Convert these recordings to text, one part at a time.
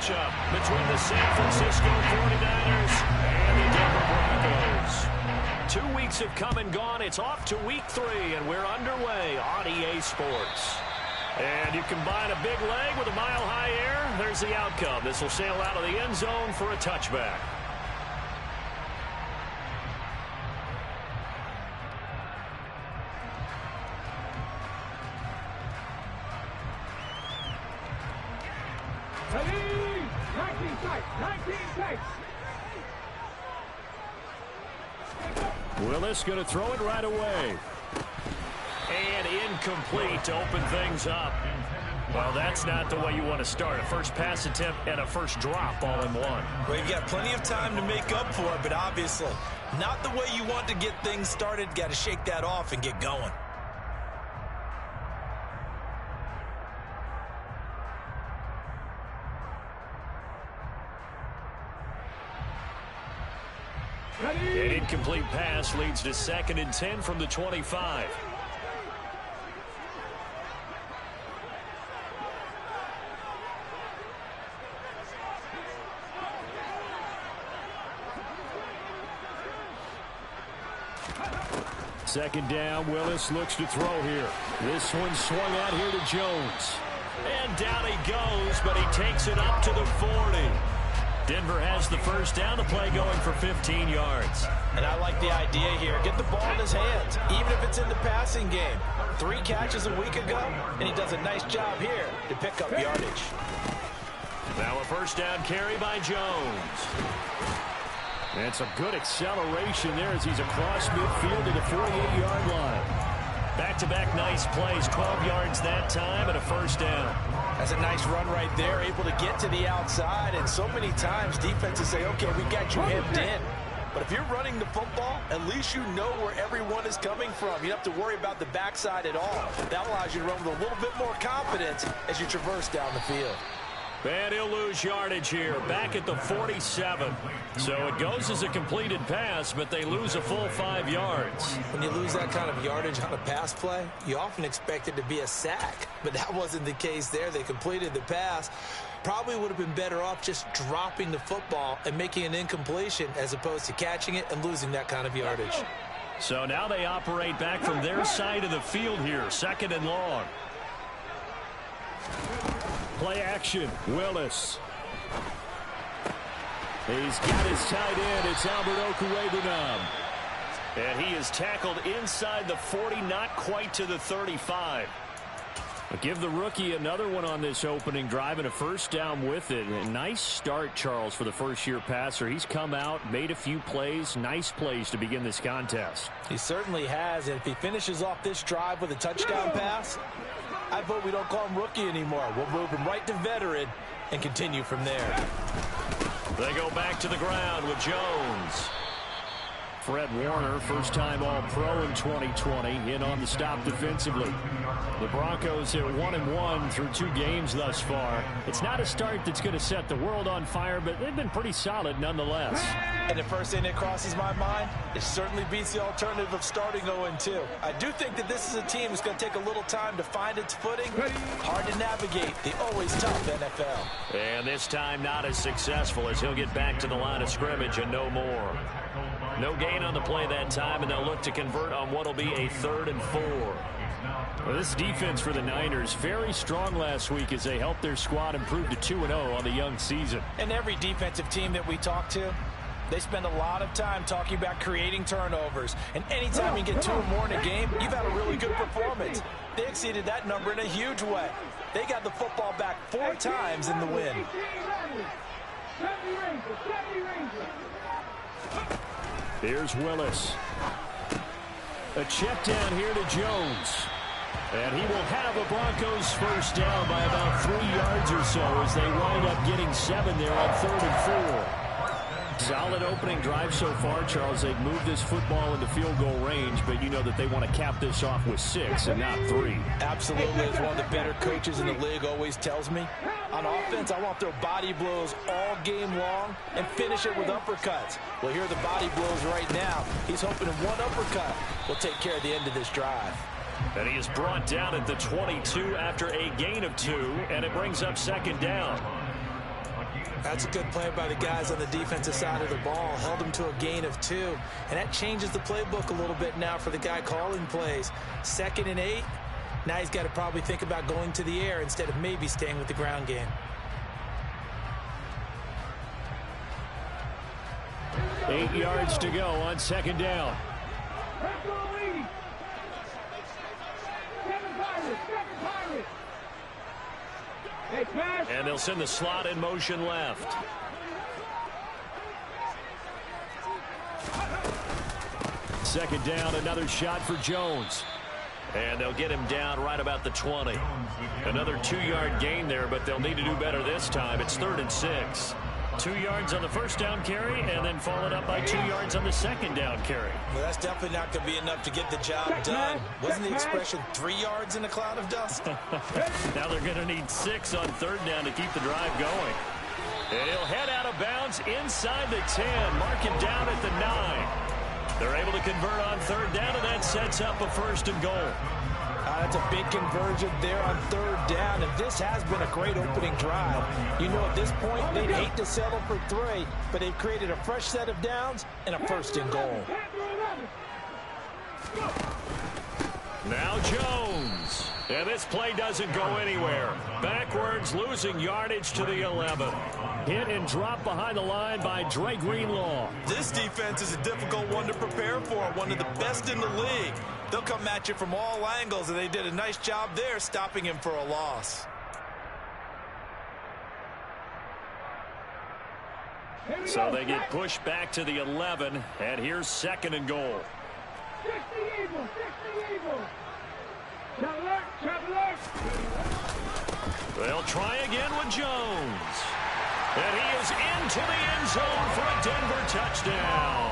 matchup between the San Francisco 49ers and the Denver Broncos. 2 weeks have come and gone. It's off to week 3, and we're underway on EA Sports. And you combine a big leg with a mile-high air, there's the outcome. This will sail out of the end zone for a touchback. Willis going to throw it right away. And incomplete to open things up. Well, that's not the way you want to start. A first pass attempt and a first drop all in one. Well, you've got plenty of time to make up for it, but obviously not the way you want to get things started. Got to shake that off and get going. An incomplete pass leads to 2nd and 10 from the 25. Second down, Willis looks to throw here. This one swung out here to Jones. And down he goes, but he takes it up to the 40. Denver has the first down, the play going for 15 yards. And I like the idea here. Get the ball in his hands, even if it's in the passing game. 3 catches a week ago, and he does a nice job here to pick up yardage. Now a first down carry by Jones. That's a good acceleration there as he's across midfield to the 48-yard line. Back-to-back nice plays, 12 yards that time, and a first down. That's a nice run right there, able to get to the outside, and so many times defenses say, okay, we got you hemmed in. But if you're running the football, at least you know where everyone is coming from. You don't have to worry about the backside at all. That allows you to run with a little bit more confidence as you traverse down the field. And he'll lose yardage here, back at the 47. So it goes as a completed pass, but they lose a full 5 yards. When you lose that kind of yardage on a pass play, you often expect it to be a sack. But that wasn't the case there. They completed the pass. Probably would have been better off just dropping the football and making an incompletion as opposed to catching it and losing that kind of yardage. So now they operate back from their side of the field here, 2nd and long. Play action, Willis. He's got his tight end. It's Albert Okwuegbunam. And he is tackled inside the 40, not quite to the 35. But give the rookie another one on this opening drive and a first down with it. A nice start, Charles, for the first-year passer. He's come out, made a few plays, nice plays to begin this contest. He certainly has, and if he finishes off this drive with a touchdown pass, I vote we don't call him rookie anymore. We'll move him right to veteran and continue from there. They go back to the ground with Jones. Fred Warner, first-time All-Pro in 2020, in on the stop defensively. The Broncos are 1-1 through 2 games thus far. It's not a start that's going to set the world on fire, but they've been pretty solid nonetheless. And the first thing that crosses my mind, it certainly beats the alternative of starting 0-2. I do think that this is a team that's going to take a little time to find its footing. Hard to navigate the always tough NFL. And this time not as successful as he'll get back to the line of scrimmage and no more. No gain on the play that time, and they'll look to convert on what will be a 3rd and 4. Well, this defense for the Niners, very strong last week as they helped their squad improve to 2-0 on the young season. And every defensive team that we talk to, they spend a lot of time talking about creating turnovers. And anytime you get 2 or more in a game, you've had a really good performance. They exceeded that number in a huge way. They got the football back 4 times in the win. Here's Willis. A check down here to Jones. And he will have a Broncos first down by about 3 yards or so as they wind up getting 7 there on 3rd and 4. Solid opening drive so far, Charles. They've moved this football into field goal range, but you know that they want to cap this off with 6 and not 3. Absolutely. As one of the better coaches in the league always tells me, on offense, I want their body blows all game long and finish it with uppercuts. Well, here are the body blows right now. He's hoping one uppercut will take care of the end of this drive. And he is brought down at the 22 after a gain of 2, and it brings up 2nd down. That's a good play by the guys on the defensive side of the ball. Held them to a gain of 2. And that changes the playbook a little bit now for the guy calling plays. 2nd and 8. Now he's got to probably think about going to the air instead of maybe staying with the ground game. Eight yards to go on 2nd down. And they'll send the slot in motion left. Second down, another shot for Jones. And they'll get him down right about the 20. Another 2-yard gain there, but they'll need to do better this time. It's 3rd and 6. 2 yards on the first down carry, and then followed up by 2 yards on the second down carry. Well, that's definitely not going to be enough to get the job done. Wasn't the expression 3 yards in a cloud of dust? Now they're going to need 6 on 3rd down to keep the drive going. And he'll head out of bounds inside the 10. Mark him down at the 9. They're able to convert on 3rd down, and that sets up a 1st and goal. That's a big conversion there on 3rd down, and this has been a great opening drive. You know, at this point, they'd hate to settle for 3, but they've created a fresh set of downs and a 1st and goal. Now Jones. And this play doesn't go anywhere. Backwards, losing yardage to the 11. Hit and drop behind the line by Dre Greenlaw. This defense is a difficult one to prepare for, one of the best in the league. They'll come at you from all angles, and they did a nice job there stopping him for a loss. So they get pushed back to the 11, and here's 2nd and goal. They'll try again with Jones. And he is into the end zone for a Denver touchdown.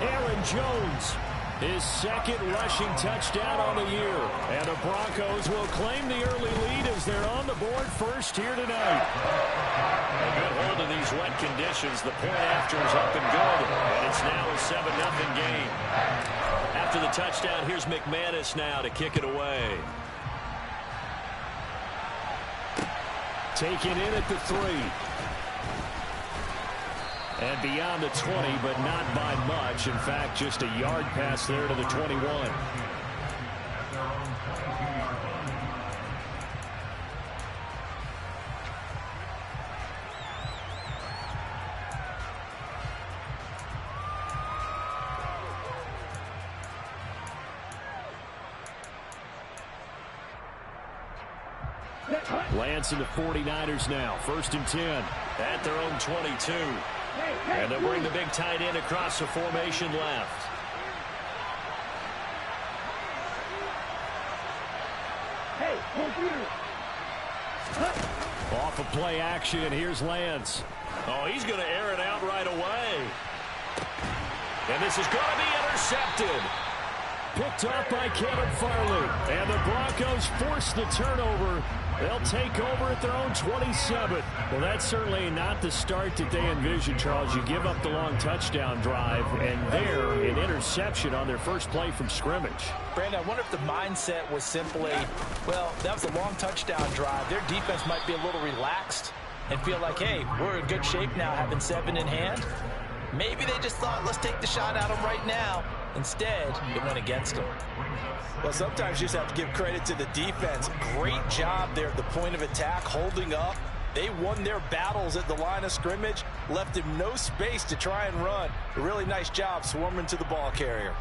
Aaron Jones, his 2nd rushing touchdown on the year. And the Broncos will claim the early lead as they're on the board first here tonight. A good hold of these wet conditions. The point after is up and good. And it's now a 7-0 game. After the touchdown, here's McManus now to kick it away. Taken in at the 3. And beyond the 20, but not by much. In fact, just a yard pass there to the 21. Lance and the 49ers now. 1st and 10 at their own 22. And they'll bring the big tight end across the formation left. Off of play action, here's Lance. Oh, he's going to air it out right away. And this is going to be intercepted. Picked up by Kevin Farley. And the Broncos force the turnover. They'll take over at their own 27. Well, that's certainly not the start that they envisioned, Charles. You give up the long touchdown drive, and there, an interception on their first play from scrimmage. Brandon, I wonder if the mindset was simply, well, that was a long touchdown drive. Their defense might be a little relaxed and feel like, hey, we're in good shape now, having 7 in hand. Maybe they just thought, let's take the shot at them right now. Instead, it went against them. Well, sometimes you just have to give credit to the defense. Great job there at the point of attack, holding up. They won their battles at the line of scrimmage, left him no space to try and run. A really nice job swarming to the ball carrier.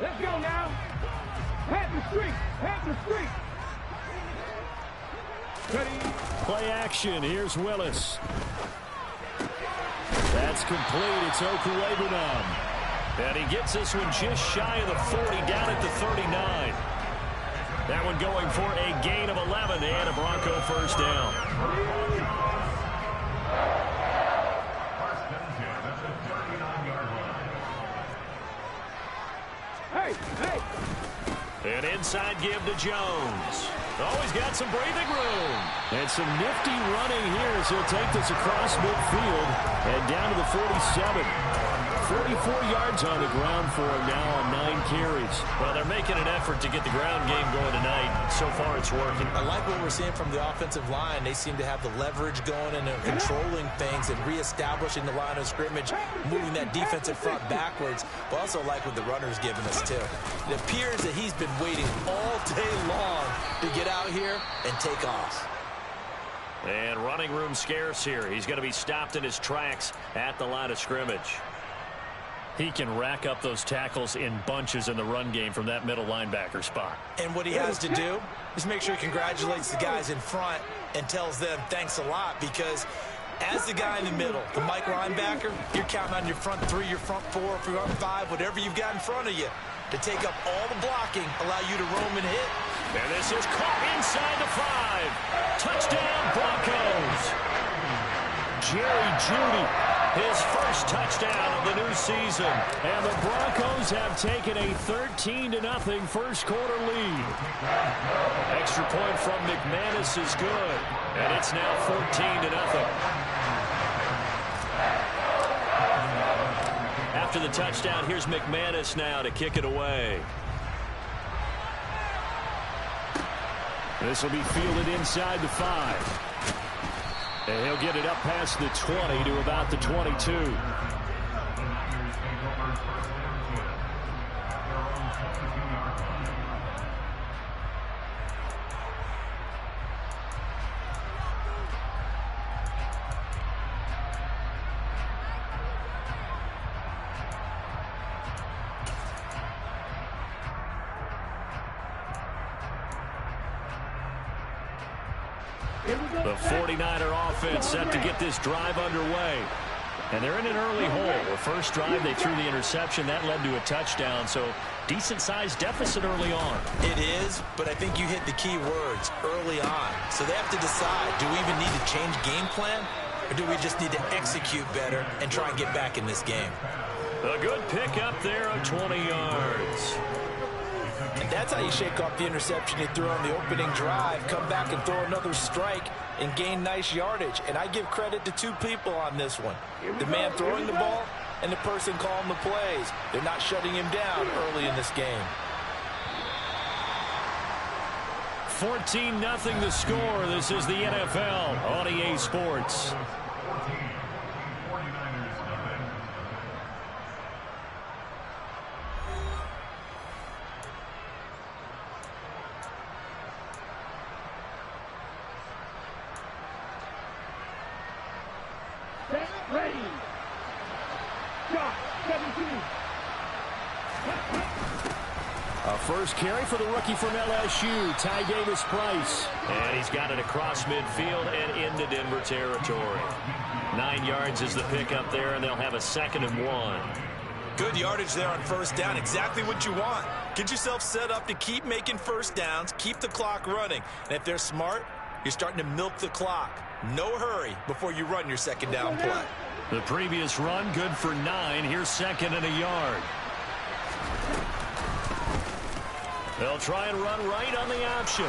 Let's go now. Have the streak. Have the streak. Play action. Here's Willis. That's complete. It's Okulebunom. And he gets this one just shy of the 40, down at the 39. That one going for a gain of 11 and a Bronco 1st down. An inside give to Jones. Oh, he's got some breathing room. And some nifty running here as he'll take this across midfield and down to the 47. 44 yards on the ground for him now on 9 carries. Well, they're making an effort to get the ground game going tonight. So far, it's working. I like what we're seeing from the offensive line. They seem to have the leverage going and they're controlling things and reestablishing the line of scrimmage, moving that defensive front backwards. But also like what the runner's giving us, too. It appears that he's been waiting all day long to get out here and take off. And running room scarce here. He's going to be stopped in his tracks at the line of scrimmage. He can rack up those tackles in bunches in the run game from that middle linebacker spot. And what he has to do is make sure he congratulates the guys in front and tells them thanks a lot, because as the guy in the middle, the Mike linebacker, you're counting on your front 3, your front 4, front 5, whatever you've got in front of you to take up all the blocking, allow you to roam and hit. And this is caught inside the 5. Touchdown, Broncos. Jerry Jeudy, his first touchdown of the new season. And the Broncos have taken a 13-0 first quarter lead. Extra point from McManus is good. And it's now 14-0. After the touchdown, here's McManus now to kick it away. This will be fielded inside the 5. And he'll get it up past the 20 to about the 22. The 49er offense set to get this drive underway. And they're in an early hole. The first drive, they threw the interception. That led to a touchdown. So decent-sized deficit early on. It is, but I think you hit the key words, early on. So they have to decide, do we even need to change game plan? Or do we just need to execute better and try and get back in this game? A good pick up there of 20 yards. And that's how you shake off the interception you threw on the opening drive, come back and throw another strike and gain nice yardage. And I give credit to 2 people on this one. The man throwing the ball and the person calling the plays. They're not shutting him down early in this game. 14-0 the score. This is the NFL on EA Sports. Ready. Shot. 17. A first carry for the rookie from LSU, Ty Davis-Price. And he's got it across midfield and into Denver territory. 9 yards is the pickup there, and they'll have a 2nd and 1. Good yardage there on first down. Exactly what you want. Get yourself set up to keep making first downs, keep the clock running. And if they're smart, you're starting to milk the clock. No hurry before you run your 2nd down play. The previous run, good for 9. Here's 2nd and a yard. They'll try and run right on the option.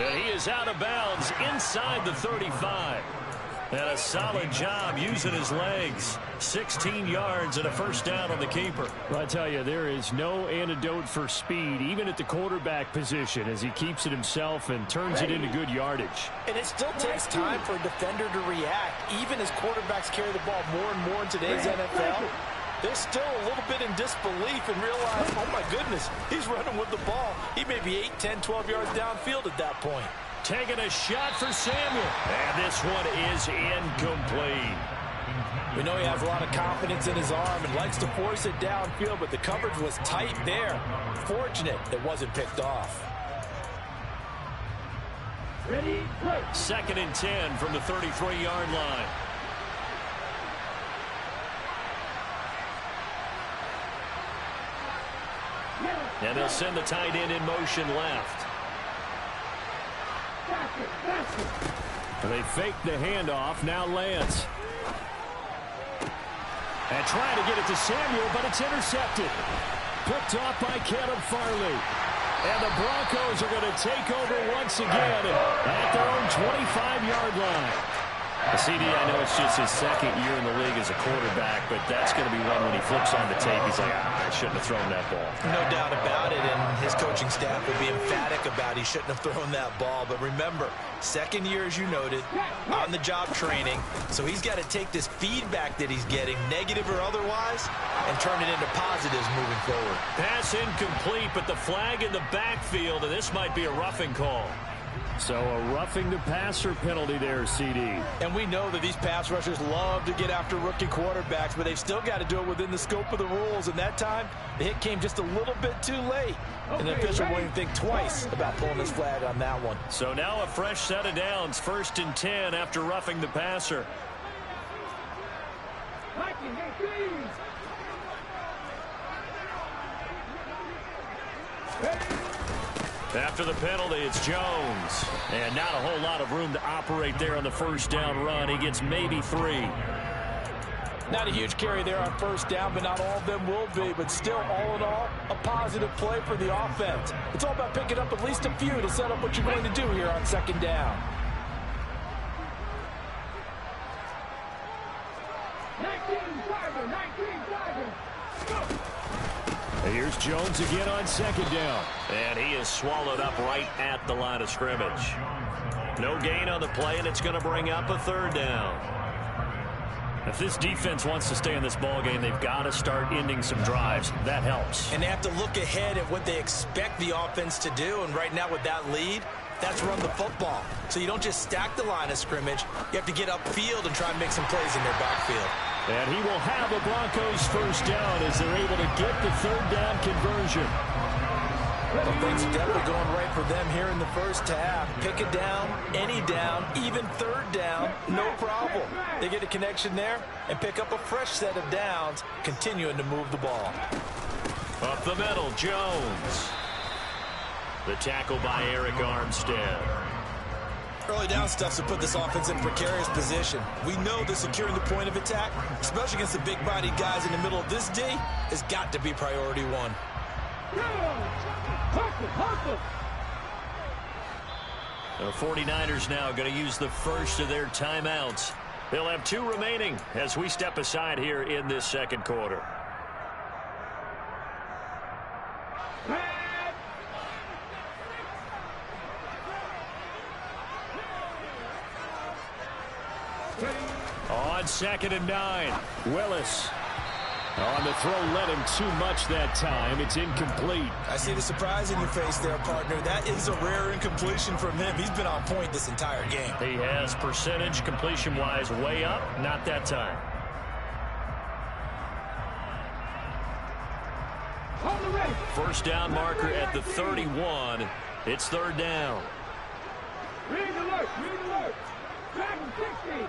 And he is out of bounds inside the 35. And a solid job using his legs. 16 yards and a first down on the keeper. Well, I tell you, there is no antidote for speed, even at the quarterback position, as he keeps it himself and turns it into good yardage. And it still takes time for a defender to react. Even as quarterbacks carry the ball more and more in today's NFL, they're still a little bit in disbelief and realize, oh my goodness, he's running with the ball. He may be 8, 10, 12 yards downfield at that point. Taking a shot for Samuel. And this one is incomplete. We know he has a lot of confidence in his arm and likes to force it downfield, but the coverage was tight there. Fortunate it wasn't picked off. Ready, play. 2nd and 10 from the 33-yard line. And they'll send the tight end in motion left. And they fake the handoff. Now Lance. And trying to get it to Samuel, but it's intercepted. Picked off by Caleb Farley. And the Broncos are going to take over once again at their own 25-yard line. CD, I know it's just his second year in the league as a quarterback, but that's going to be one when he flips on the tape, he's like, I shouldn't have thrown that ball. No doubt about it, and his coaching staff will be emphatic about he shouldn't have thrown that ball. But remember, second year, as you noted, on-the-job training, so he's got to take this feedback that he's getting, negative or otherwise, and turn it into positives moving forward. Pass incomplete, but the flag in the backfield, and this might be a roughing call. So a roughing the passer penalty there, CD. And we know that these pass rushers love to get after rookie quarterbacks, but they've still got to do it within the scope of the rules. And that time, the hit came just a little bit too late. And the official won't even think twice about pulling this flag on that one. So now a fresh set of downs, 1st and 10 after roughing the passer. After the penalty, it's Jones. And not a whole lot of room to operate there on the first down run. He gets maybe 3. Not a huge carry there on first down, but not all of them will be. But still, all in all, a positive play for the offense. It's all about picking up at least a few to set up what you're going to do here on second down. 19-5, Here's Jones again on second down. And he is swallowed up right at the line of scrimmage. No gain on the play, and it's going to bring up a 3rd down. If this defense wants to stay in this ballgame, they've got to start ending some drives. That helps. And they have to look ahead at what they expect the offense to do. And right now with that lead, that's run the football. So you don't just stack the line of scrimmage. You have to get upfield and try and make some plays in their backfield. And he will have a Broncos first down as they're able to get the 3rd down conversion. Well, things are definitely going right for them here in the first half. Pick a down, any down, even 3rd down, no problem. They get a connection there and pick up a fresh set of downs, continuing to move the ball. Up the middle, Jones. The tackle by Eric Armstead. Early down stuff to put this offense in a precarious position. We know that securing the point of attack, especially against the big-bodied guys in the middle of this D, has got to be priority 1. The 49ers now going to use the first of their timeouts. They'll have 2 remaining as we step aside here in this second quarter. On 2nd and 9, Willis. On the throw, led him too much that time. It's incomplete. I see the surprise in your face there, partner. That is a rare incompletion from him. He's been on point this entire game. He has percentage completion-wise way up. Not that time. First down marker at the 31. It's 3rd down. Read alert, read alert. Dragon 60.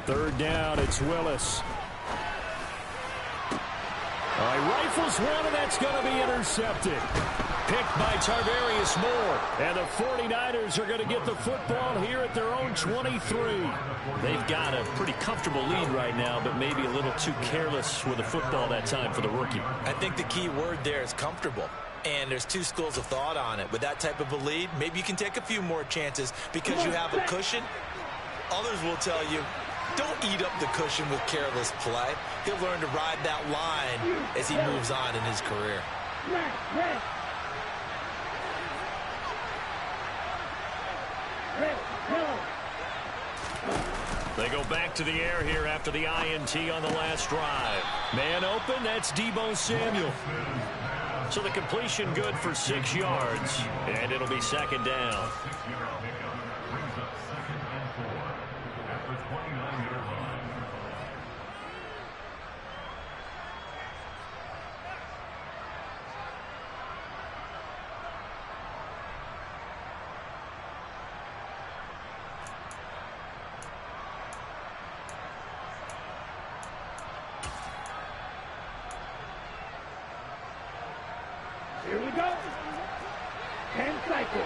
Third down, it's Willis. He rifles one, and that's going to be intercepted. Picked by Tarvarius Moore. And the 49ers are going to get the football here at their own 23. They've got a pretty comfortable lead right now, but maybe a little too careless with the football that time for the rookie. I think the key word there is comfortable. And there's 2 schools of thought on it. With that type of a lead, maybe you can take a few more chances because you have a cushion. Others will tell you, don't eat up the cushion with careless play. He'll learn to ride that line as he moves on in his career. They go back to the air here after the INT on the last drive. Man open, that's Deebo Samuel. So the completion good for 6 yards, and it'll be 2nd down. Here we go. 10 cycles.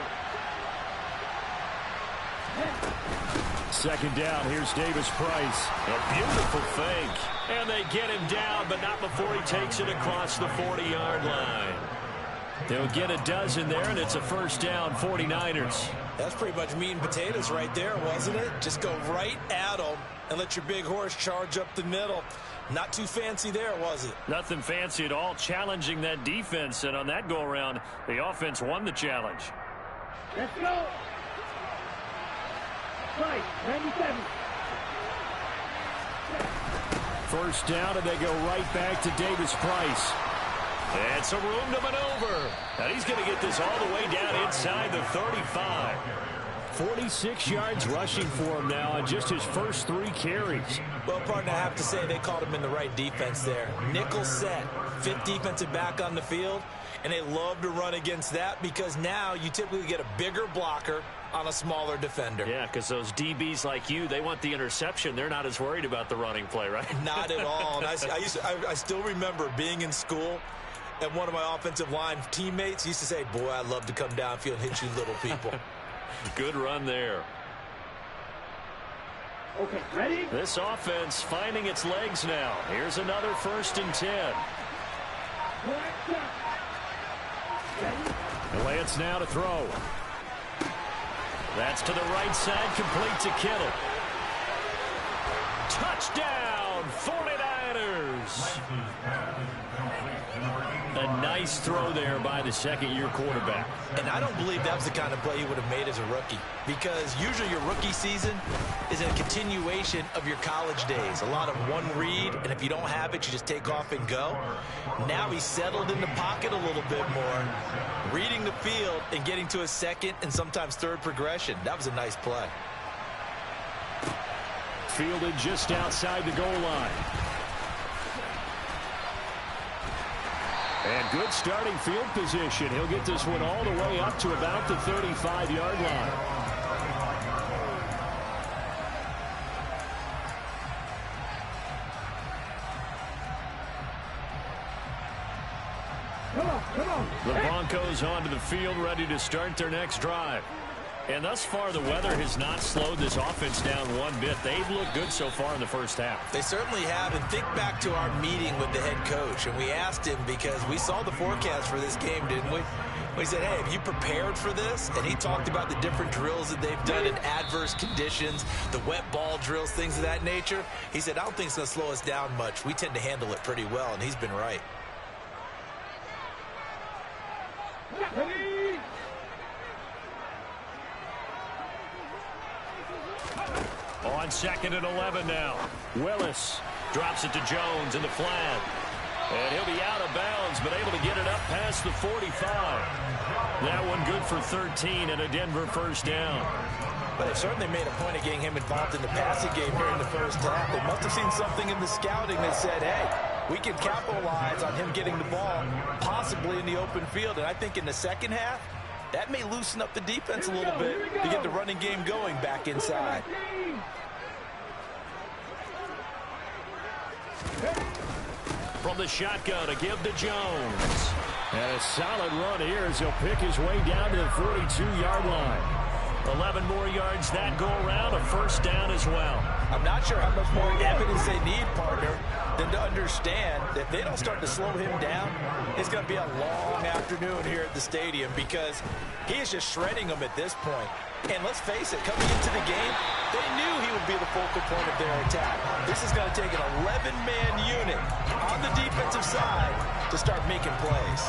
second down. Here's Davis Price. A beautiful fake. And they get him down, but not before he takes it across the 40-yard line. They'll get a dozen there, and it's a first down, 49ers. That's pretty much meat and potatoes right there, wasn't it? Just go right at them and let your big horse charge up the middle. Not too fancy there, was it? Nothing fancy at all, challenging that defense. And on that go-around, the offense won the challenge. Let's go. Price, 97. First down, and they go right back to Davis Price. And some room to maneuver. And he's going to get this all the way down inside the 35. 46 yards rushing for him now on just his first 3 carries. Well, partner, I have to say they called him in the right defense there. Nickel set, 5th defensive back on the field, and they love to run against that because now you typically get a bigger blocker on a smaller defender. Yeah, because those DBs like you, they want the interception. They're not as worried about the running play, right? Not at all. And I still remember being in school, and one of my offensive line teammates used to say, boy, I'd love to come downfield and hit you little people. Good run there. Okay, ready? This offense finding its legs now. Here's another 1st and 10. Lance now to throw. That's to the right side, complete to Kittle. Touchdown, 49ers. A nice throw there by the second-year quarterback. And I don't believe that was the kind of play he would have made as a rookie, because usually your rookie season is a continuation of your college days. A lot of one read, and if you don't have it, you just take off and go. Now he's settled in the pocket a little bit more, reading the field and getting to a second and sometimes third progression. That was a nice play. Fielded just outside the goal line. And good starting field position. He'll get this one all the way up to about the 35-yard line. Come on. The Broncos onto the field, ready to start their next drive. And thus far, the weather has not slowed this offense down one bit. They've looked good so far in the first half. They certainly have. And think back to our meeting with the head coach. And we asked him, because we saw the forecast for this game, didn't we? We said, hey, have you prepared for this? And he talked about the different drills that they've done in adverse conditions, the wet ball drills, things of that nature. He said, I don't think it's going to slow us down much. We tend to handle it pretty well, and he's been right. Ready? On 2nd and 11 now. Willis drops it to Jones in the flat. And he'll be out of bounds, but able to get it up past the 45. That one good for 13 and a Denver first down. But they certainly made a point of getting him involved in the passing game here in the first half. They must have seen something in the scouting that said, hey, we can capitalize on him getting the ball possibly in the open field. And I think in the second half, that may loosen up the defense a little bit to get the running game going back inside. From the shotgun to give to Jones. And a solid run here as he'll pick his way down to the 42-yard line. 11 more yards that go around, a first down as well. I'm not sure how much more evidence they need, partner, than to understand that if they don't start to slow him down, it's going to be a long afternoon here at the stadium, because he is just shredding them at this point. And let's face it, coming into the game, they knew he would be the focal point of their attack. This is going to take an 11-man unit on the defensive side to start making plays.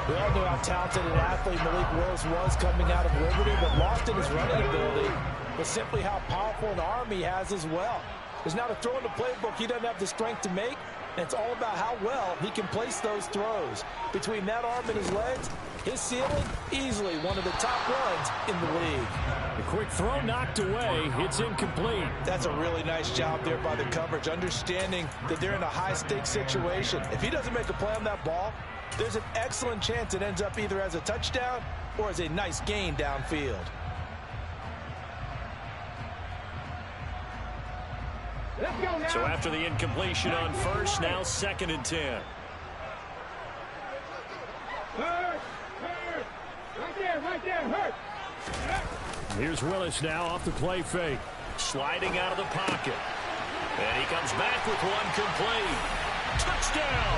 We all know how talented an athlete Malik Willis was coming out of Liberty, but lost in his running ability was simply how powerful an arm he has as well. There's not a throw in the playbook he doesn't have the strength to make, and it's all about how well he can place those throws. Between that arm and his legs, his ceiling, easily one of the top runs in the league. The quick throw knocked away. It's incomplete. That's a really nice job there by the coverage, understanding that they're in a high-stakes situation. If he doesn't make a play on that ball, there's an excellent chance it ends up either as a touchdown or as a nice gain downfield. Let's go now. So after the incompletion on first, now 2nd and 10. Hurt. Right there, hurt. Here's Willis now off the play fake. sliding out of the pocket. And he comes back with one complete. Touchdown!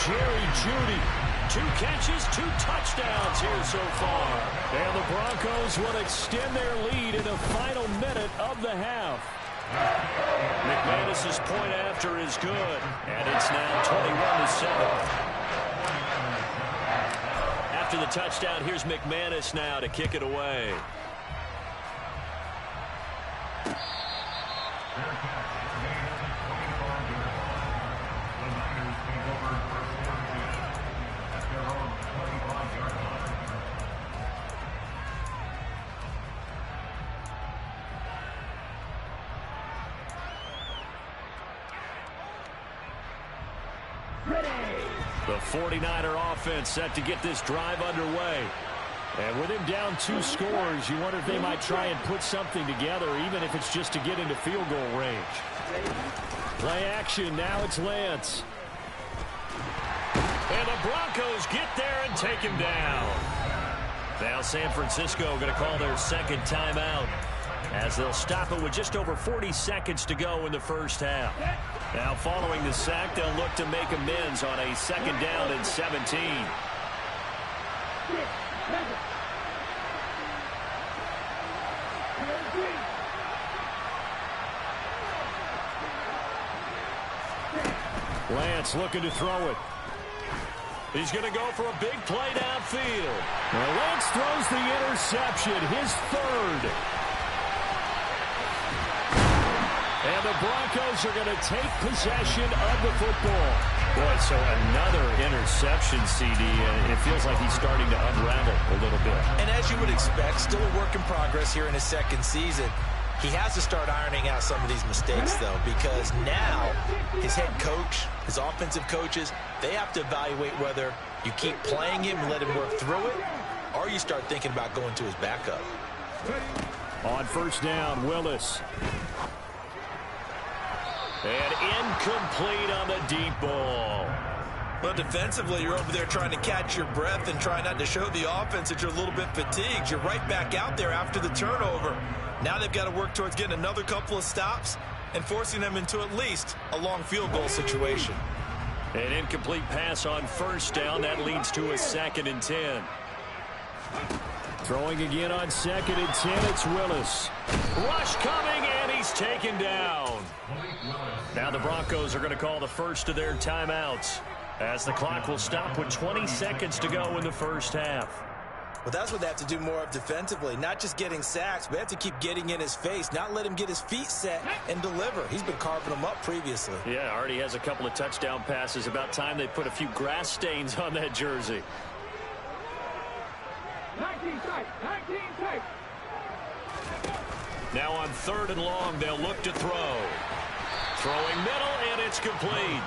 Jerry Jeudy. 2 catches, 2 touchdowns here so far. And the Broncos will extend their lead in the final minute of the half. McManus's point after is good. And it's now 21-7. After the touchdown, here's McManus now to kick it away. The 49er offense set to get this drive underway. And with him down 2 scores, you wonder if they might try and put something together, even if it's just to get into field goal range. Play action. Now it's Lance. And the Broncos get there and take him down. Now San Francisco going to call their second timeout, as they'll stop it with just over 40 seconds to go in the first half. Now following the sack, they'll look to make amends on a 2nd down and 17. Lance looking to throw it. He's going to go for a big play downfield. Well, Lance throws the interception, his 3rd. And the Broncos are going to take possession of the football. Boy, so another interception, CD, and it feels like he's starting to unravel a little bit. And as you would expect, still a work in progress here in his 2nd season. He has to start ironing out some of these mistakes, though, because now his head coach, his offensive coaches, they have to evaluate whether you keep playing him and let him work through it, or you start thinking about going to his backup. On 1st down, Willis. And incomplete on the deep ball. Well, defensively, you're over there trying to catch your breath and try not to show the offense that you're a little bit fatigued. You're right back out there after the turnover. Now they've got to work towards getting another couple of stops and forcing them into at least a long field goal situation. An incomplete pass on 1st down. That leads to a 2nd and 10. Throwing again on 2nd and 10. It's Willis. Rush coming, and he's taken down. Now the Broncos are going to call the first of their timeouts, as the clock will stop with 20 seconds to go in the first half. Well, that's what they have to do more of defensively, not just getting sacks, but they have to keep getting in his face, not let him get his feet set and deliver. He's been carving them up previously. Yeah, already has a couple of touchdown passes. About time they put a few grass stains on that jersey. 19 tight, 19 tight. Now on 3rd and long, they'll look to throw. Throwing middle, and it's complete.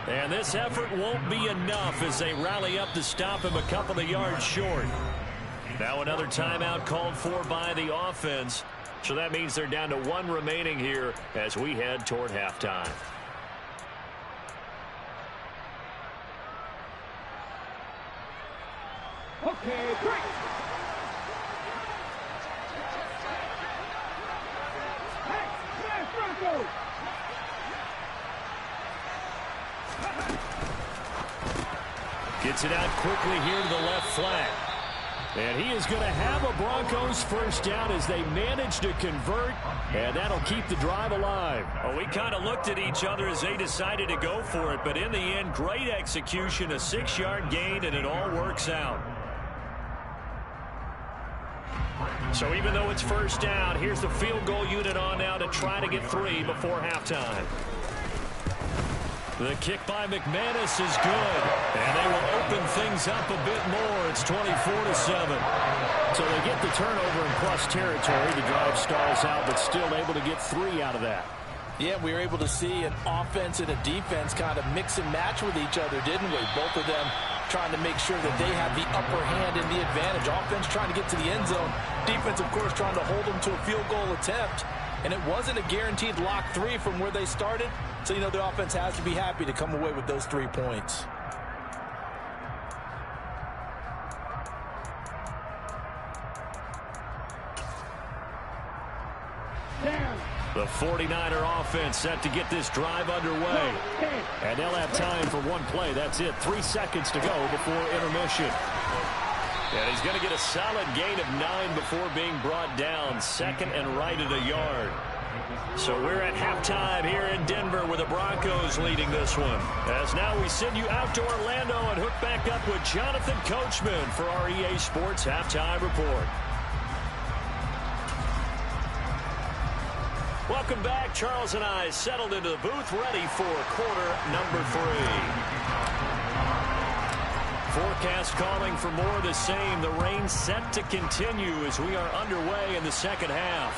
And this effort won't be enough as they rally up to stop him a couple of yards short. Now another timeout called for by the offense. So that means they're down to 1 remaining here as we head toward halftime. Okay, break. Hey, smash Broncos. Gets it out quickly here to the left flat. And he is going to have a Broncos 1st down as they manage to convert, and that'll keep the drive alive. Well, we kind of looked at each other as they decided to go for it, but in the end, great execution, a 6-yard gain, and it all works out. So even though it's 1st down, here's the field goal unit on now to try to get 3 before halftime. The kick by McManus is good, and they will open things up a bit more. It's 24-7. So they get the turnover in plus territory. The drive stalls out, but still able to get 3 out of that. Yeah, we were able to see an offense and a defense kind of mix and match with each other, didn't we? Both of them trying to make sure that they have the upper hand and the advantage. Offense trying to get to the end zone. Defense, of course, trying to hold them to a field goal attempt. And it wasn't a guaranteed lock 3 from where they started. So, you know, the offense has to be happy to come away with those 3 points. Down. The 49er offense set to get this drive underway. And they'll have time for one play. That's it. 3 seconds to go before intermission. And he's going to get a solid gain of 9 before being brought down. Second and right at a yard. So we're at halftime here in Denver with the Broncos leading this one. As now we send you out to Orlando and hook back up with Jonathan Coachman for our EA Sports Halftime Report. Welcome back. Charles and I settled into the booth, ready for quarter number 3. Forecast calling for more of the same. The rain set to continue as we are underway in the second half.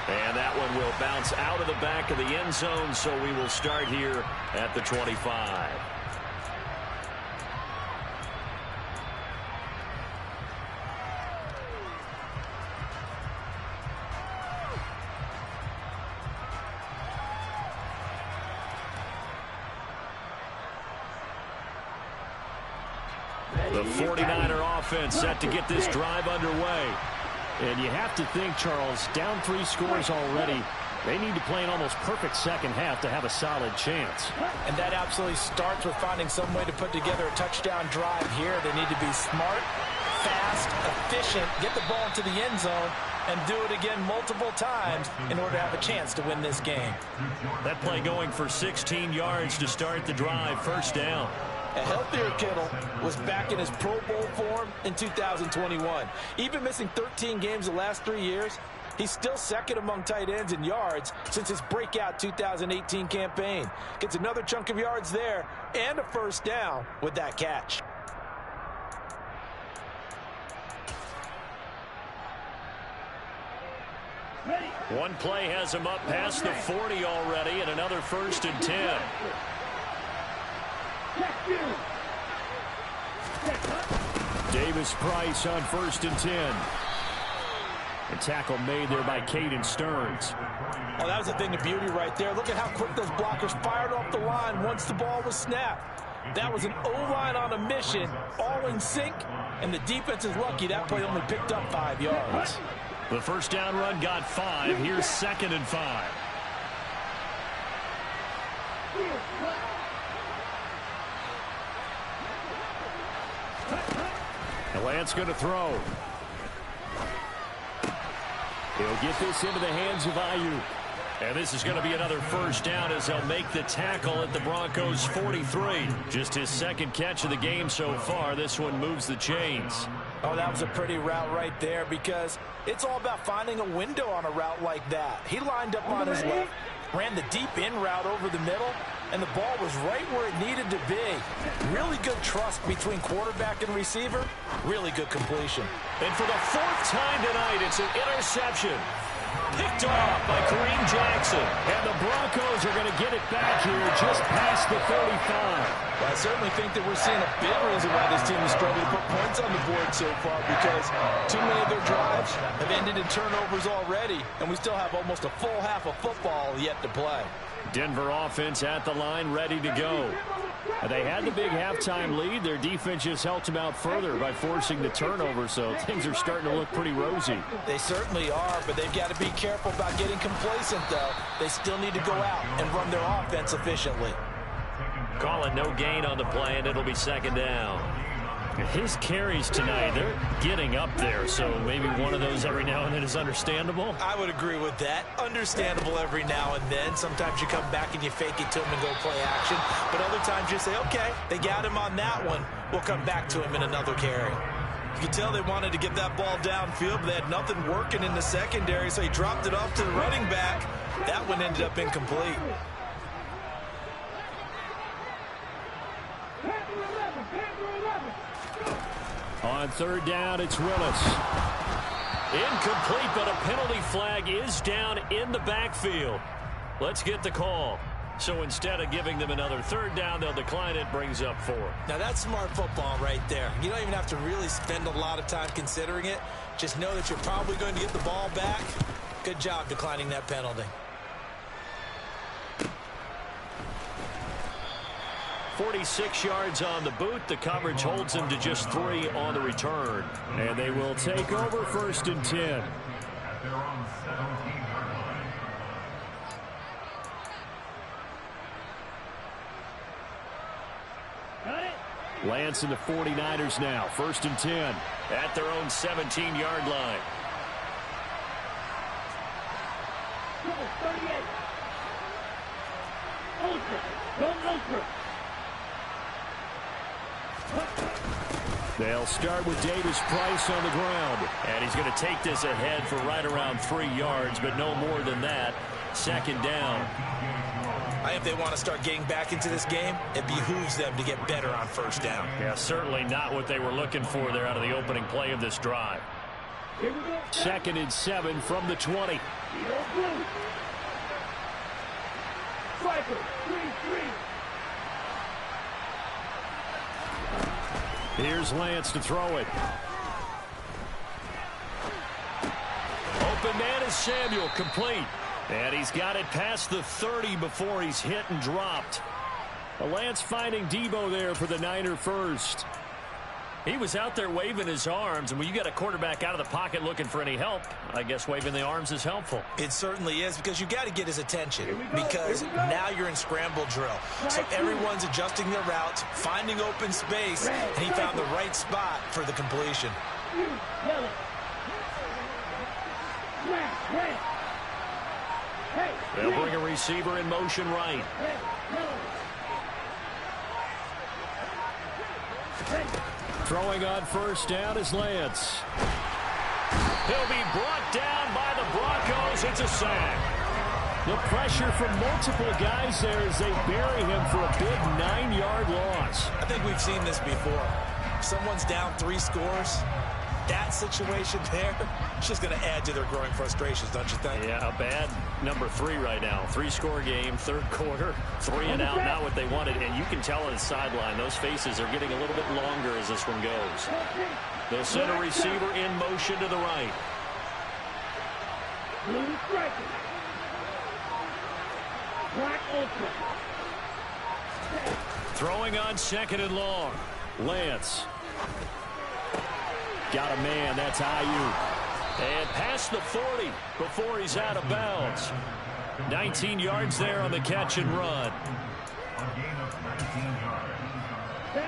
And that one will bounce out of the back of the end zone, so we will start here at the 25. The 49er offense set to get this drive underway. And you have to think, Charles, down 3 scores already. They need to play an almost perfect second half to have a solid chance. And that absolutely starts with finding some way to put together a touchdown drive here. They need to be smart, fast, efficient, get the ball into the end zone, and do it again multiple times in order to have a chance to win this game. That play going for 16 yards to start the drive. First down. A healthier Kittle was back in his Pro Bowl form in 2021. Even missing 13 games the last 3 years, he's still second among tight ends in yards since his breakout 2018 campaign. Gets another chunk of yards there and a first down with that catch. One play has him up past the 40 already, and another 1st and 10. Davis Price on 1st and 10. A tackle made there by Caden Stearns. Oh, that was a thing of beauty right there. Look at how quick those blockers fired off the line once the ball was snapped. That was an O-line on a mission, all in sync, and the defense is lucky that play only picked up 5 yards. The first down run got 5. Here's 2nd and 5. And Lance going to throw. He'll get this into the hands of Ayuk. And this is going to be another first down as they'll make the tackle at the Broncos 43. Just his 2nd catch of the game so far. This one moves the chains. Oh, that was a pretty route right there because it's all about finding a window on a route like that. He lined up on his left, ran the deep in route over the middle, and the ball was right where it needed to be. Really good trust between quarterback and receiver. Really good completion. And for the 4th time tonight, it's an interception. Picked off by Kareem Jackson. And the Broncos are going to get it back here just past the 35. Well, I certainly think that we're seeing a big reason why this team is struggling to put points on the board so far, because too many of their drives have ended in turnovers already, and we still have almost a full half of football yet to play. Denver offense at the line, ready to go. They had the big halftime lead. Their defense just helped them out further by forcing the turnover, so things are starting to look pretty rosy. They certainly are, but they've got to be careful about getting complacent, though. They still need to go out and run their offense efficiently. Calling no gain on the play, and it'll be 2nd down. His carries tonight, they're getting up there, so maybe one of those every now and then is understandable. I would agree with that. Understandable every now and then. Sometimes you come back and you fake it to him and go play action. But other times you say, okay, they got him on that one. We'll come back to him in another carry. You can tell they wanted to get that ball downfield, but they had nothing working in the secondary, so he dropped it off to the running back. That one ended up incomplete. On 3rd down, it's Willis. Incomplete, but a penalty flag is down in the backfield. Let's get the call. So instead of giving them another 3rd down, they'll decline it, brings up 4. Now that's smart football right there. You don't even have to really spend a lot of time considering it. Just know that you're probably going to get the ball back. Good job declining that penalty. 46 yards on the boot. The coverage holds him to just 3 on the return. And they will take over 1st and 10. Lance and the 49ers now. 1st and 10. At their own 17-yard line. 38. Ultra. Go ultra. They'll start with Davis Price on the ground. And he's going to take this ahead for right around 3 yards, but no more than that. 2nd down. I think if they want to start getting back into this game, it behooves them to get better on 1st down. Yeah, certainly not what they were looking for there out of the opening play of this drive. 2nd and 7 from the 20. Striker. 3-3. Here's Lance to throw it. Open man is Samuel, complete. And he's got it past the 30 before he's hit and dropped. Lance finding Debo there for the Niner first. He was out there waving his arms, and when you got a quarterback out of the pocket looking for any help, I guess waving the arms is helpful. It certainly is, because you got to get his attention, because now you're in scramble drill. So everyone's adjusting their routes, finding open space, and he found the right spot for the completion. They'll bring a receiver in motion right. Throwing on 1st down is Lance. He'll be brought down by the Broncos. It's a sack. The pressure from multiple guys there as they bury him for a big 9-yard loss. I think we've seen this before. Someone's down 3 scores. That situation there, it's just going to add to their growing frustrations, don't you think? Yeah, a bad number 3 right now. 3-score game, 3rd quarter, 3 and out, not what they wanted. And you can tell on the sideline, those faces are getting a little bit longer as this one goes. They'll send a receiver in motion to the right. Blue striker. Black ultra. Throwing on 2nd and long. Lance. Got a man. That's Ayuk. And past the 40 before he's out of bounds. 19 yards there on the catch and run.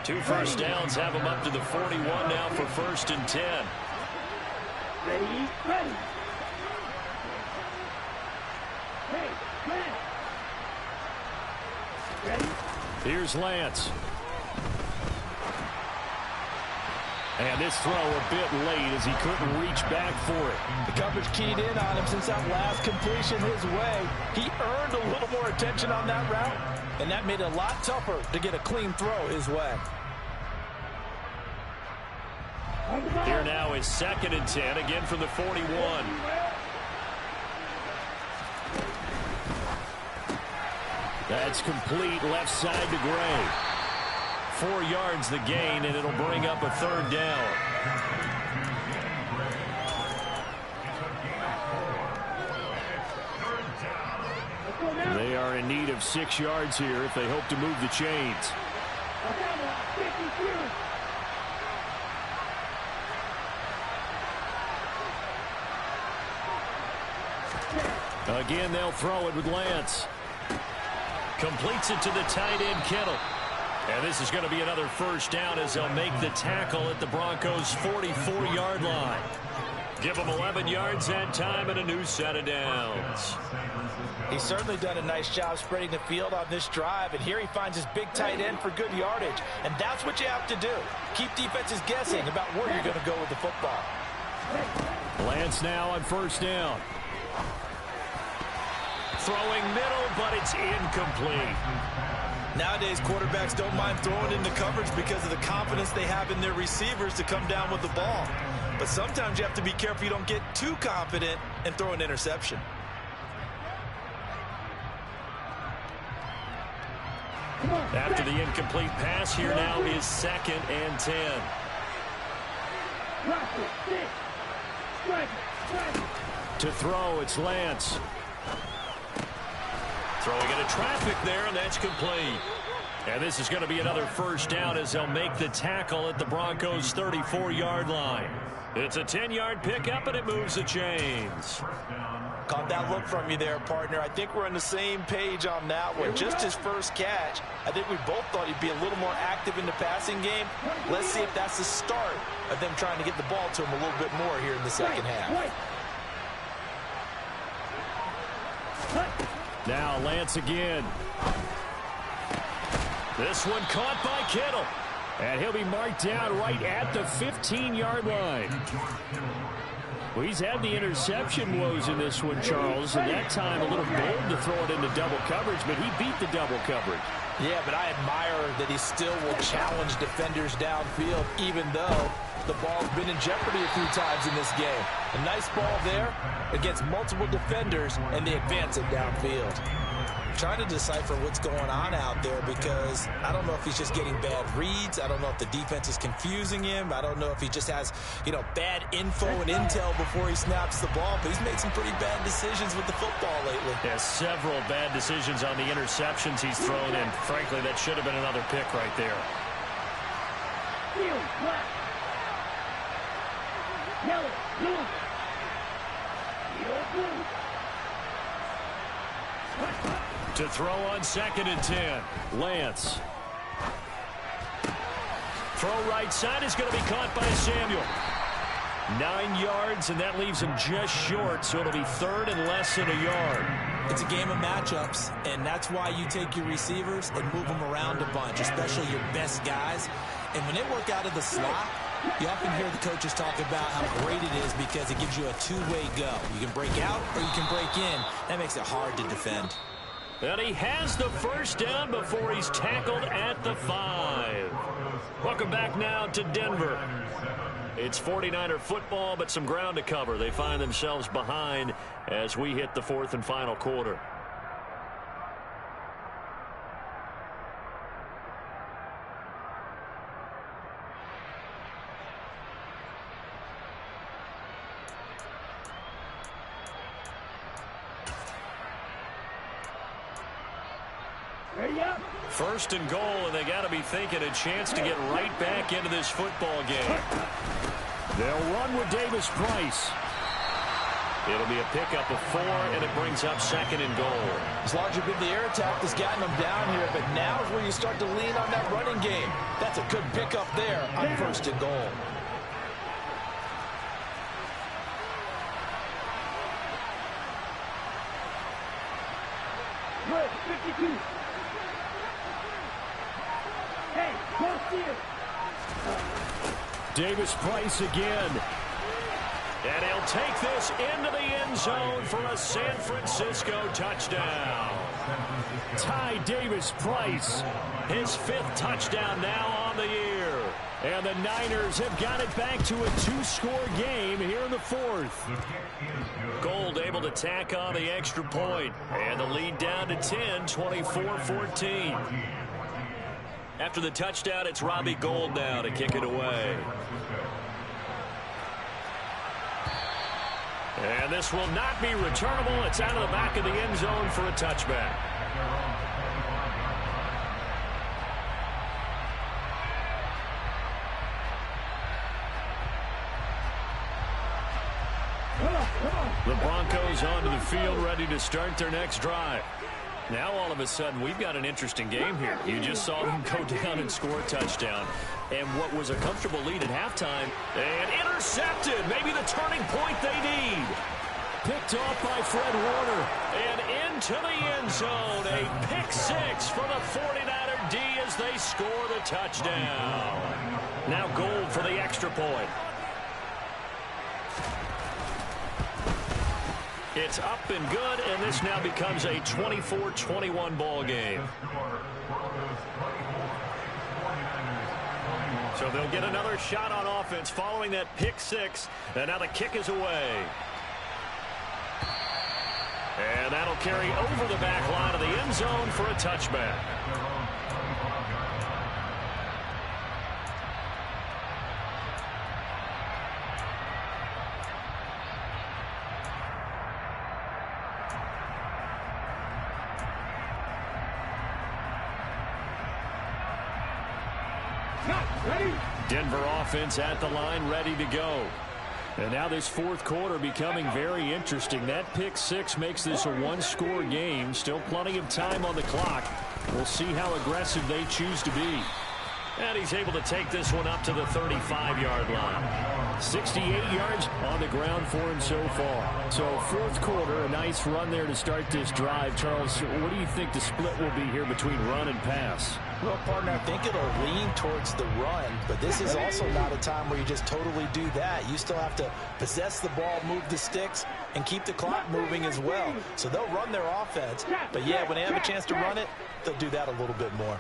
2 first downs have him up to the 41 now for 1st and 10. Ready, ready. Hey, Lance. Ready? Here's Lance. And this throw a bit late as he couldn't reach back for it. The coverage keyed in on him since that last completion his way. He earned a little more attention on that route, and that made it a lot tougher to get a clean throw his way. Here now is 2nd and 10, again from the 41. That's complete left side to Gray. 4 yards the gain, and it'll bring up a 3rd down. They are in need of 6 yards here if they hope to move the chains. Again, they'll throw it with Lance. Completes it to the tight end, Kittle. And this is going to be another 1st down as they'll make the tackle at the Broncos' 44-yard line. Give them 11 yards that time and a new set of downs. He's certainly done a nice job spreading the field on this drive, and here he finds his big tight end for good yardage. And that's what you have to do. Keep defenses guessing about where you're going to go with the football. Lance now on 1st down. Throwing middle, but it's incomplete. Nowadays, quarterbacks don't mind throwing into coverage because of the confidence they have in their receivers to come down with the ball. But sometimes you have to be careful you don't get too confident and throw an interception. After the incomplete pass, here now is 2nd and 10. To throw, it's Lance. Throwing into traffic there, and that's complete. And this is going to be another 1st down as they'll make the tackle at the Broncos' 34-yard line. It's a 10-yard pickup, and it moves the chains. Caught that look from you there, partner. I think we're on the same page on that one. Just his first catch, I think we both thought he'd be a little more active in the passing game. Let's see if that's the start of them trying to get the ball to him a little bit more here in the second half. Now Lance again. This one caught by Kittle. And he'll be marked down right at the 15-yard line. Well, he's had the interception woes in this one, Charles, and that time a little bold to throw it into double coverage, but he beat the double coverage. Yeah, but I admire that he still will challenge defenders downfield, even though the ball's been in jeopardy a few times in this game. A nice ball there against multiple defenders, and they advance it downfield. Trying to decipher what's going on out there because I don't know if he's just getting bad reads. I don't know if the defense is confusing him. I don't know if he just has, bad info and intel before he snaps the ball. But he's made some pretty bad decisions with the football lately. Yeah, several bad decisions on the interceptions he's thrown, and frankly, that should have been another pick right there. To throw on 2nd and 10. Lance. Throw right side is going to be caught by Samuel. 9 yards, and that leaves him just short, so it'll be 3rd and less than a yard. It's a game of matchups, and that's why you take your receivers and move them around a bunch, especially your best guys. And when they work out of the slot, you often hear the coaches talk about how great it is because it gives you a two-way go. You can break out or you can break in. That makes it hard to defend. And he has the first down before he's tackled at the 5. Welcome back now to Denver. It's 49er football, but some ground to cover. They find themselves behind as we hit the 4th and final quarter. First and goal, and they got to be thinking a chance to get right back into this football game. They'll run with Davis Price. It'll be a pickup of 4, and it brings up 2nd and goal. It's largely been the air attack that's gotten them down here, but now is where you start to lean on that running game. That's a good pickup there on 1st and goal. Good, 52. Hey, close here. Davis Price again. And he'll take this into the end zone for a San Francisco touchdown. Ty Davis Price, his 5th touchdown now on the year. And the Niners have got it back to a 2-score game here in the 4th. Gould able to tack on the extra point. And the lead down to 10, 24-14. After the touchdown, it's Robbie Gould now to kick it away. And this will not be returnable. It's out of the back of the end zone for a touchback. The Broncos onto the field, ready to start their next drive. Now, all of a sudden, we've got an interesting game here. You just saw them go down and score a touchdown. And what was a comfortable lead at halftime, and intercepted. Maybe the turning point they need. Picked off by Fred Warner. And into the end zone. A pick 6 for the 49er D as they score the touchdown. Now Gould for the extra point. It's up and good, and this now becomes a 24-21 ball game. So they'll get another shot on offense following that pick 6, and now the kick is away. And that'll carry over the back line of the end zone for a touchback. Denver offense at the line, ready to go. And now this fourth quarter becoming very interesting. That pick six makes this a one-score game. Still plenty of time on the clock. We'll see how aggressive they choose to be. And he's able to take this one up to the 35-yard line. 68 yards on the ground for him so far. So fourth quarter, a nice run there to start this drive. Charles, what do you think the split will be here between run and pass? Well, partner, I think it'll lean towards the run, but this is also not a time where you just totally do that. You still have to possess the ball, move the sticks, and keep the clock moving as well. So they'll run their offense, but yeah, when they have a chance to run it, they'll do that a little bit more.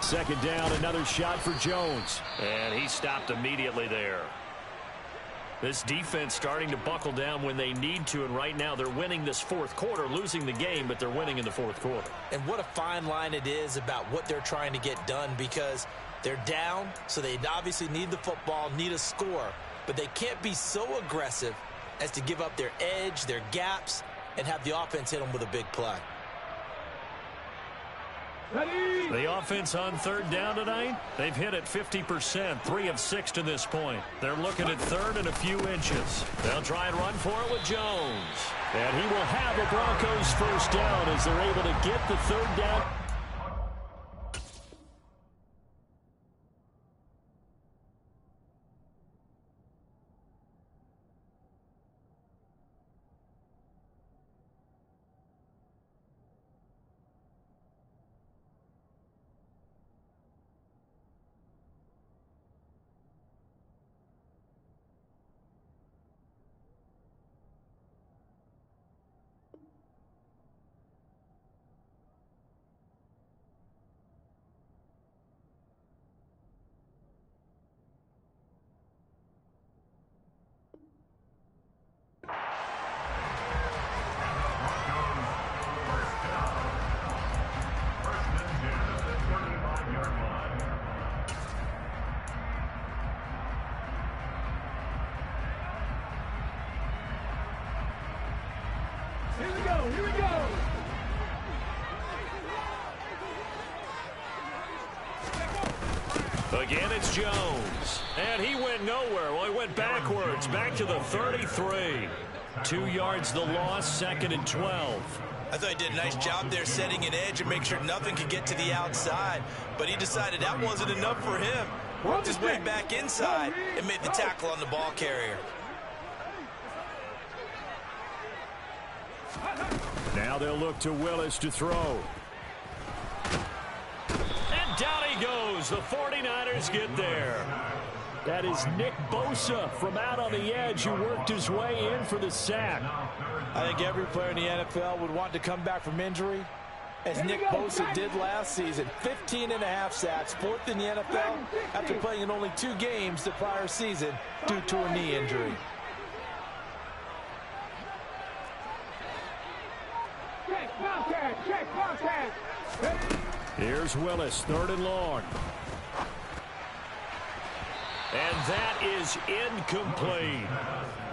Second down, another shot for Jones. And he stopped immediately there. This defense starting to buckle down when they need to, and right now they're winning this fourth quarter, losing the game, but they're winning in the fourth quarter. And what a fine line it is about what they're trying to get done, because they're down, so they obviously need the football, need a score, but they can't be so aggressive as to give up their edge, their gaps, and have the offense hit them with a big play. The offense on third down tonight, they've hit it 50%, 3 of 6 to this point. They're looking at third and a few inches. They'll try and run for it with Jones. And he will have a Broncos first down as they're able to get the third down. Here we go, here we go. Again, it's Jones. And he went nowhere. Well, he went backwards, back to the 33. 2 yards the loss, second and 12. I thought he did a nice job there setting an edge and make sure nothing could get to the outside. But he decided that wasn't enough for him. Worked his way back inside and made the tackle on the ball carrier. Now they'll look to Willis to throw. And down he goes. The 49ers get there. That is Nick Bosa from out on the edge who worked his way in for the sack. I think every player in the NFL would want to come back from injury, as Nick Bosa did last season. 15.5 sacks, fourth in the NFL after playing in only 2 games the prior season due to a knee injury. Check, contact, check, contact. Here's Willis, third and long. And that is incomplete.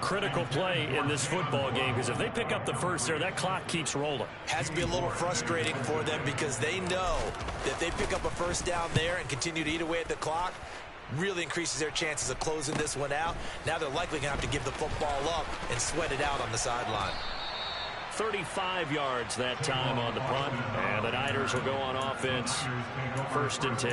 Critical play in this football game, because if they pick up the first there, that clock keeps rolling. Has to be a little frustrating for them, because they know that if they pick up a first down there and continue to eat away at the clock, really increases their chances of closing this one out. Now they're likely going to have to give the football up and sweat it out on the sideline. 35 yards that time on the punt, and the Niners will go on offense, first and 10.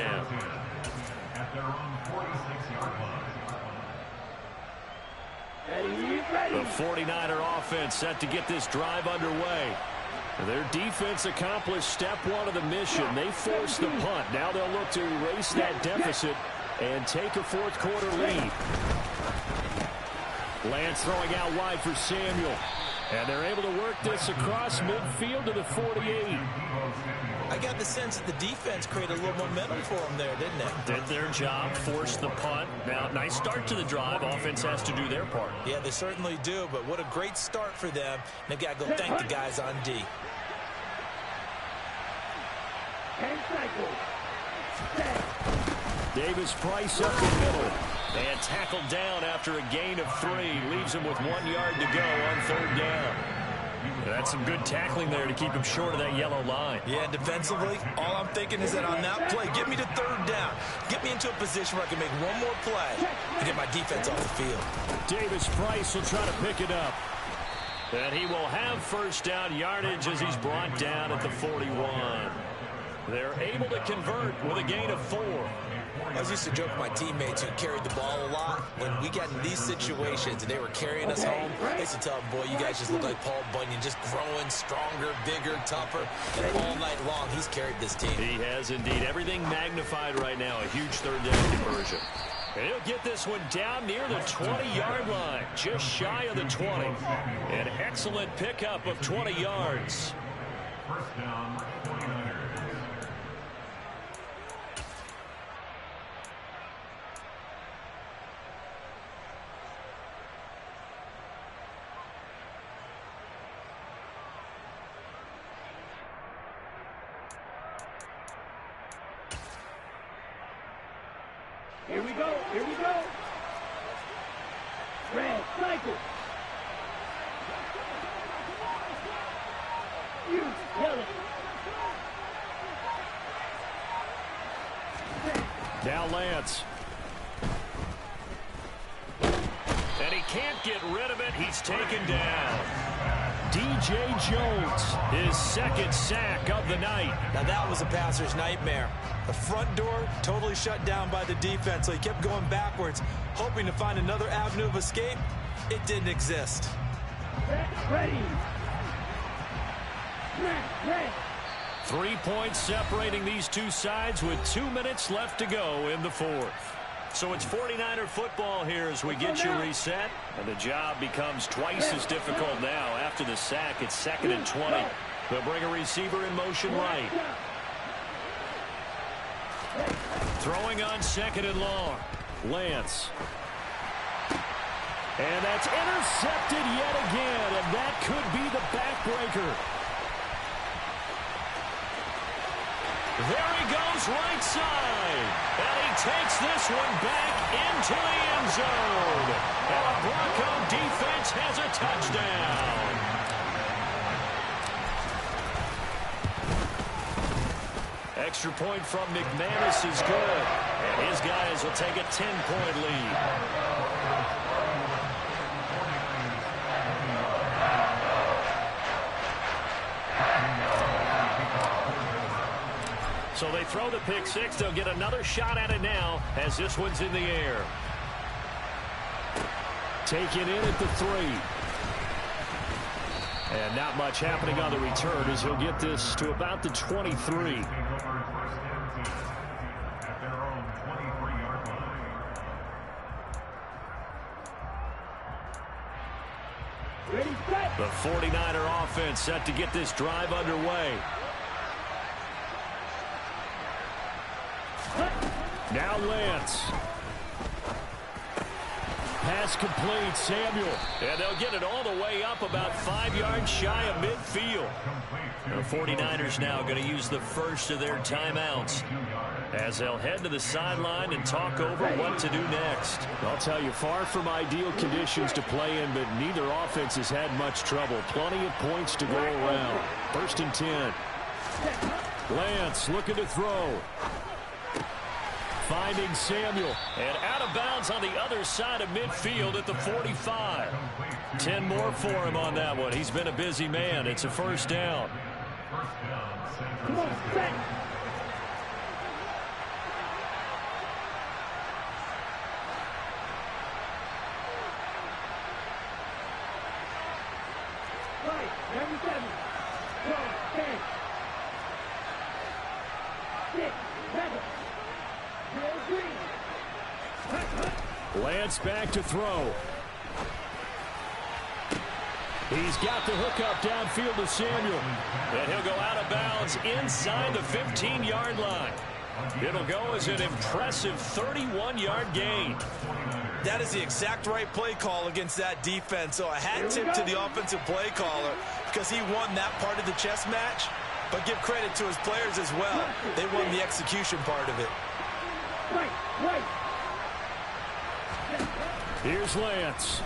The 49er offense set to get this drive underway. Their defense accomplished step one of the mission. They forced the punt. Now they'll look to erase that deficit and take a fourth quarter lead. Lance throwing out wide for Samuel. And they're able to work this across midfield to the 48. I got the sense that the defense created a little momentum for them there, didn't it? Did their job, forced the punt. Now, nice start to the drive. Offense has to do their part. Yeah, they certainly do, but what a great start for them. They've got to go thank the guys on D. And cycle. Davis Price up the middle. And tackled down after a gain of 3. Leaves him with 1 yard to go on third down. That's some good tackling there to keep him short of that yellow line. Yeah, and defensively, all I'm thinking is that on that play, get me to third down. Get me into a position where I can make one more play and get my defense off the field. Davis Price will try to pick it up. And he will have first down yardage as he's brought down at the 41. They're able to convert with a gain of 4. I was used to joke with my teammates who carried the ball a lot. When we got in these situations and they were carrying us home, I used to tell them, boy, you guys just look like Paul Bunyan, just growing stronger, bigger, tougher. And all night long, he's carried this team. He has indeed. Everything magnified right now. A huge third down conversion. And he'll get this one down near the 20-yard line, just shy of the 20. An excellent pickup of 20 yards. First down, 49ers. Here we go, here we go. Red, cycle. You, yellow. Now Lance. And he can't get rid of it. He's taken down. D.J. Jones, his second sack of the night. Now that was a passer's nightmare. The front door totally shut down by the defense, so he kept going backwards, hoping to find another avenue of escape. It didn't exist. Ready. Red. 3 points separating these two sides with 2 minutes left to go in the fourth. So it's 49er football here as we get you reset. And the job becomes twice as difficult now. After the sack, it's 2nd and 20. They'll bring a receiver in motion right. Throwing on 2nd and long. Lance. And that's intercepted yet again. And that could be the backbreaker. There he goes right side. And he takes this one back into the end zone. And the Bronco defense has a touchdown. Extra point from McManus is good. And his guys will take a 10-point lead. So they throw the pick six. They'll get another shot at it now as this one's in the air. Taken in at the 3. And not much happening on the return as he'll get this to about the 23. The 49er offense set to get this drive underway. Now Lance. Pass complete, Samuel. And they'll get it all the way up about 5 yards shy of midfield. The 49ers now going to use the first of their timeouts as they'll head to the sideline and talk over what to do next. I'll tell you, far from ideal conditions to play in, but neither offense has had much trouble. Plenty of points to go around. 1st and 10. Lance looking to throw. Finding Samuel. And out of bounds on the other side of midfield at the 45. 10 more for him on that one. He's been a busy man. It's a 1st down. Come on, set. Right, 97. 12, 10. 6, 7. Lance back to throw. He's got the hook up downfield to Samuel. And he'll go out of bounds inside the 15-yard line. It'll go as an impressive 31-yard gain. That is the exact right play call against that defense. So a hat tip to the offensive play caller because he won that part of the chess match. But give credit to his players as well. They won the execution part of it. Right. Here's Lance.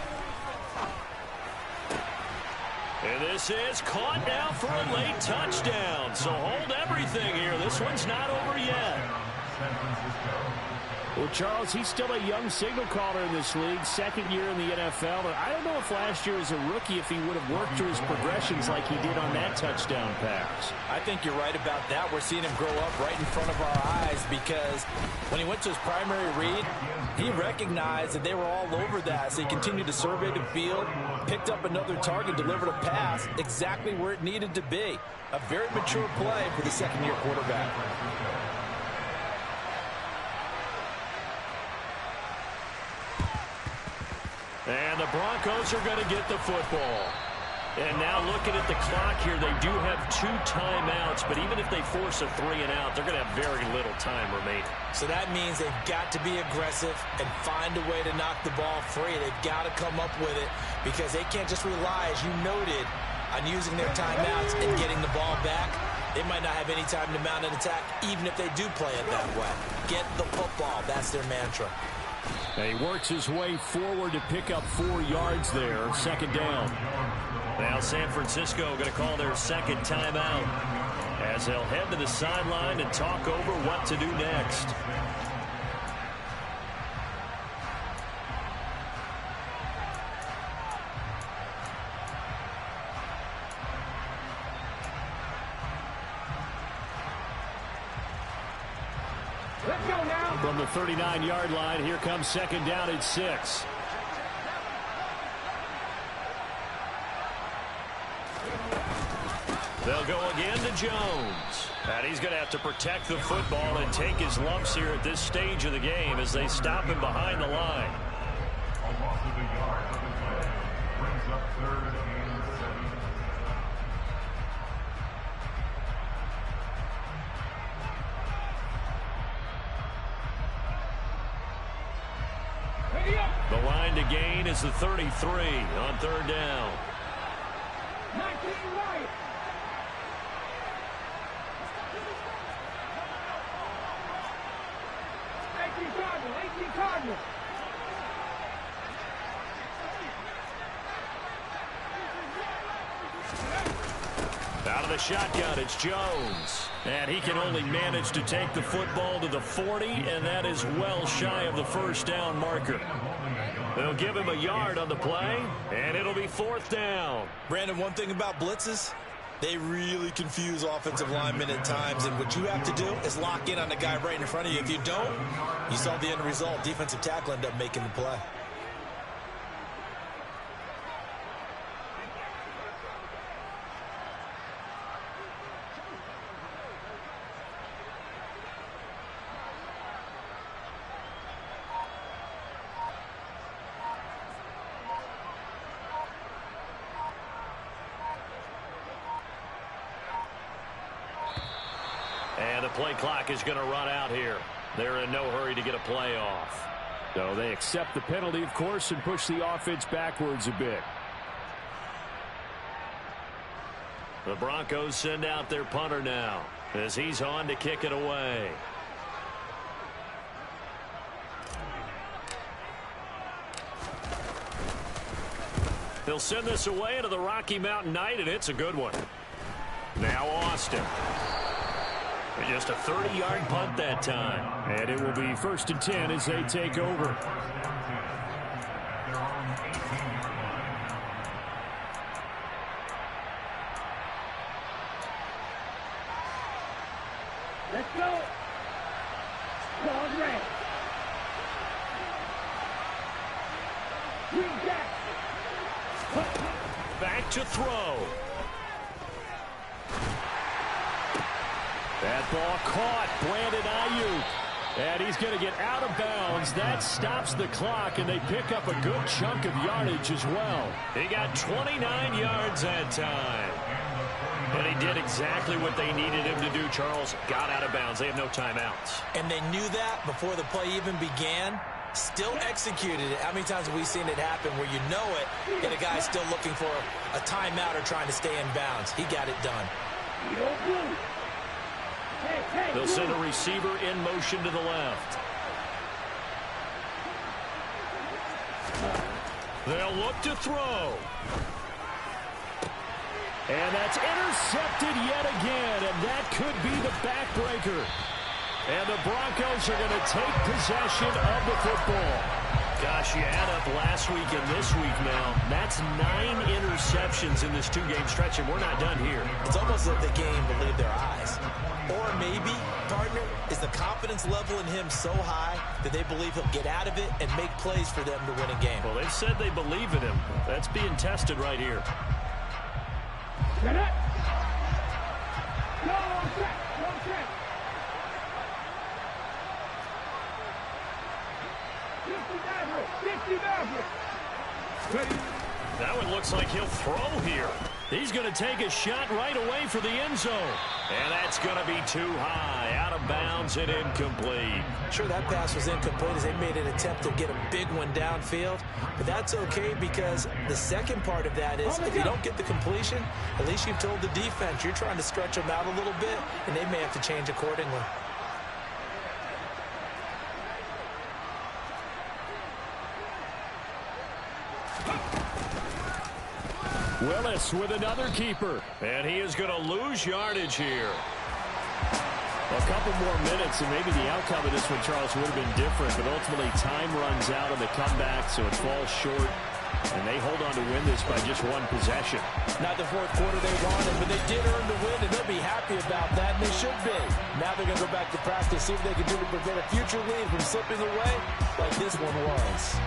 And this is caught now for a late touchdown. So hold everything here. This one's not over yet. Well, Charles, he's still a young signal caller in this league, second year in the NFL. But I don't know if last year as a rookie if he would have worked through his progressions like he did on that touchdown pass. I think you're right about that. We're seeing him grow up right in front of our eyes because when he went to his primary read, he recognized that they were all over that. So he continued to survey the field, picked up another target, delivered a pass exactly where it needed to be. A very mature play for the second-year quarterback. And the Broncos are going to get the football. And now looking at the clock here, they do have 2 timeouts, but even if they force a 3-and-out, they're going to have very little time remaining. So that means they've got to be aggressive and find a way to knock the ball free. They've got to come up with it because they can't just rely, as you noted, on using their timeouts and getting the ball back. They might not have any time to mount an attack, even if they do play it that way. Get the football. That's their mantra. And he works his way forward to pick up 4 yards there, second down. Now San Francisco going to call their second timeout as they'll head to the sideline and talk over what to do next. Let's go now. From the 39-yard line, here comes second down at 6. They'll go again to Jones. And he's going to have to protect the football and take his lumps here at this stage of the game as they stop him behind the line. A loss of a yard on the play brings up 3rd and 7. The line to gain is the 33 on 3rd down. 19 right. Cardinal. Out of the shotgun, it's Jones. And he can only manage to take the football to the 40, and that is well shy of the first down marker. They'll give him a yard on the play, and it'll be 4th down. Brandon, one thing about blitzes, they really confuse offensive linemen at times, and what you have to do is lock in on the guy right in front of you. If you don't, you saw the end result. Defensive tackle ended up making the play. And the play clock is going to run out here. They're in no hurry to get a play off. So they accept the penalty, of course, and push the offense backwards a bit. The Broncos send out their punter now as he's on to kick it away. They'll send this away into the Rocky Mountain Night, and it's a good one. Now Austin. Just a 30-yard punt that time. And it will be 1st and 10 as they take over. Let's go. Ball red. Green Jack. Back to throw. That ball caught. Brandon Ayuk. And he's going to get out of bounds. That stops the clock, and they pick up a good chunk of yardage as well. He got 29 yards that time. And he did exactly what they needed him to do, Charles. Got out of bounds. They have no timeouts. And they knew that before the play even began. Still executed it. How many times have we seen it happen where you know it, and a guy's still looking for a timeout or trying to stay in bounds? He got it done. They'll send a receiver in motion to the left. They'll look to throw. And that's intercepted yet again, and that could be the backbreaker. And the Broncos are going to take possession of the football. Gosh, you add up last week and this week now. That's 9 interceptions in this 2-game stretch, and we're not done here. It's almost like the game believed their eyes. Or maybe, partner, is the confidence level in him so high that they believe he'll get out of it and make plays for them to win a game. Well, they've said they believe in him. That's being tested right here. Get it. Go on track. Go on track. 50 Maverick. Ready. That one looks like he'll throw here. He's going to take a shot right away for the end zone. And that's going to be too high. Out of bounds and incomplete. Sure, that pass was incomplete as they made an attempt to get a big one downfield. But that's okay because the second part of that is if you don't get the completion, at least you've told the defense you're trying to stretch them out a little bit, and they may have to change accordingly. Willis with another keeper. And he is going to lose yardage here. A couple more minutes, and maybe the outcome of this one, Charles, would have been different. But ultimately, time runs out on the comeback, so it falls short. And they hold on to win this by just one possession. Not the fourth quarter they wanted, but they did earn the win, and they'll be happy about that, and they should be. Now they're going to go back to practice, see what they can do to prevent a future lead from slipping away like this one was.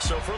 So for